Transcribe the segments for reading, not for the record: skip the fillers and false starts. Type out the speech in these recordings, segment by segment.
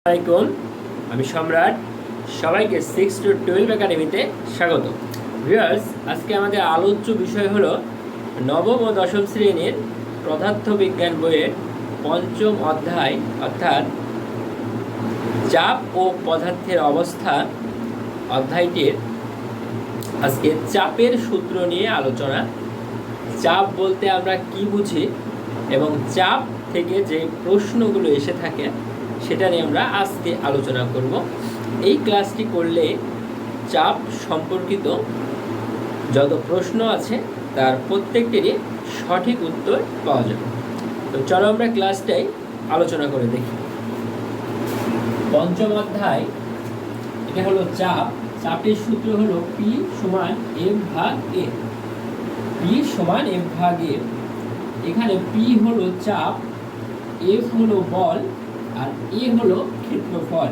আসসালামাইকুম, আমি সম্রাট। সবাইকে 6 to 12 একাডেমিতে স্বাগত। ভিউয়ার্স, আজকে আমাদের আলোচ্য বিষয় হলো নবম ও দশম শ্রেণীর পদার্থবিজ্ঞান বইয়ের পঞ্চম অধ্যায় অর্থাৎ চাপ ও পদার্থের অবস্থা অধ্যায়টির আজকে চাপের সূত্র নিয়ে আলোচনা। চাপ বলতে আমরা কি বুঝি এবং চাপ থেকে যে প্রশ্নগুলো এসে থাকে সেটা নিয়ে আমরা আজকে আলোচনা করব। এই ক্লাসটি করলে চাপ সম্পর্কিত যত প্রশ্ন আছে তার প্রত্যেকটিরই সঠিক উত্তর পাওয়া যাবে। তো চলো আমরা ক্লাসটাই আলোচনা করে দেখি। পঞ্চম অধ্যায়, এটা হলো চাপ। চাপের সূত্র হলো পি সমান এফ ভাগ এ। পি সমান এফ ভাগ এ। এখানে পি হলো চাপ, এফ হলো বল, আর এ হলো ক্ষেত্রফল।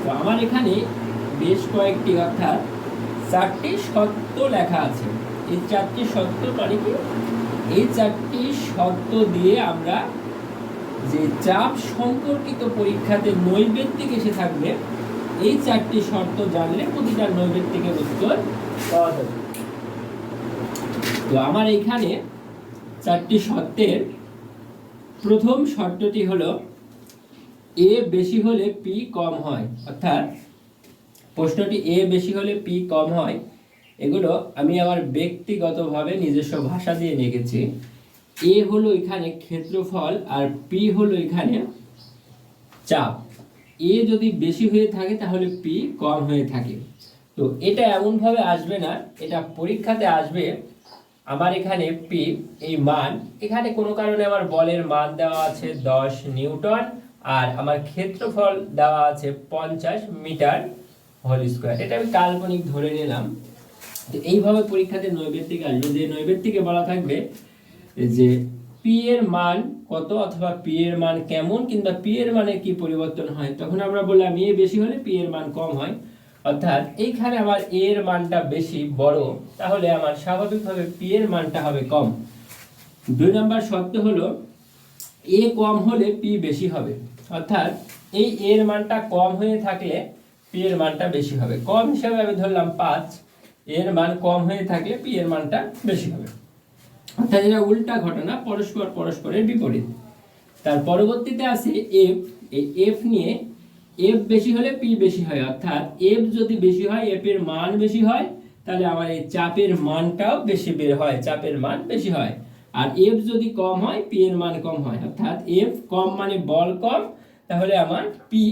তো আমার এখানে বেশ কয়েকটি অর্থাৎ 4টি শর্ত লেখা আছে। এই 4টি শর্ত মানে কি? এই 4টি শর্ত দিয়ে আমরা যে চাপ সম্পর্কিত পরীক্ষাতে নৈবেদ্যিক এসে থাকবে, এই 4টি শর্ত জানলে প্রতিটা নৈবেদ্যিকের উত্তর পাওয়া যাবে। তো আমার এখানে 4টি শর্তের প্রথম শর্তটি হলো এ বেশি হলে পি কম হয়। অর্থাৎ প্রশ্নটি এ বেশি হলে পি কম হয়, এগুলো আমি আমার ব্যক্তিগতভাবে নিজস্ব ভাষা দিয়ে লিখেছি। এ হলো এখানে ক্ষেত্রফল আর পি হলো এখানে চাপ। এ যদি বেশি হয়ে থাকে তাহলে পি কম হয়ে থাকে। তো এটা এমনভাবে আসবে না, এটা পরীক্ষাতে আসবে। আমার এখানে পি এই মান, এখানে কোনো কারণে আমার বলের মান দেওয়া আছে 10 নিউটন, আর আমার ক্ষেত্রফল দেওয়া আছে 50 মিটার হোল স্কয়ার। এটা আমি কাল্পনিক ধরে নিলাম। তো এইভাবে পরীক্ষাতে নৈবেদ্যিক আসবে, যে নৈবেদ্যিকে বলা থাকবে যে পি এর মান কত অথবা পি এর মান কেমন কিংবা পি এর মানে কি পরিবর্তন হয়, তখন আমরা বললাম এ বেশি হলে পি এর মান কম হয়। অর্থাৎ এইখানে আমার এ এর মানটা বেশি বড়, তাহলে আমার স্বাভাবিকভাবে পি এর মানটা হবে কম। 2 নম্বর শর্ত হলো এ কম হলে পি বেশি হবে। অর্থাৎ এই এর মানটা কম হয়ে থাকলে পি এর মানটা বেশি হবে। কম হিসাবে আমি ধরলাম 5, এর মান কম হয়ে থাকলে পি এর মানটা বেশি হবে। অর্থাৎ এটা উল্টা ঘটনা, পরস্পরের বিপরীত। তার পরবর্তীতে আছে এফ। এই এফ নিয়ে এফ বেশি হলে পি বেশি হয়। অর্থাৎ এফ যদি বেশি হয়, এফ এর মান বেশি হয়, তাহলে আমার এই চাপের মানটাও বেশি বের হয়, চাপের মান বেশি হয়। আর এফ যদি কম হয়, পি এর মান কম হয়। অর্থাৎ এফ কম মানে বল কম, তাহলে আমার পি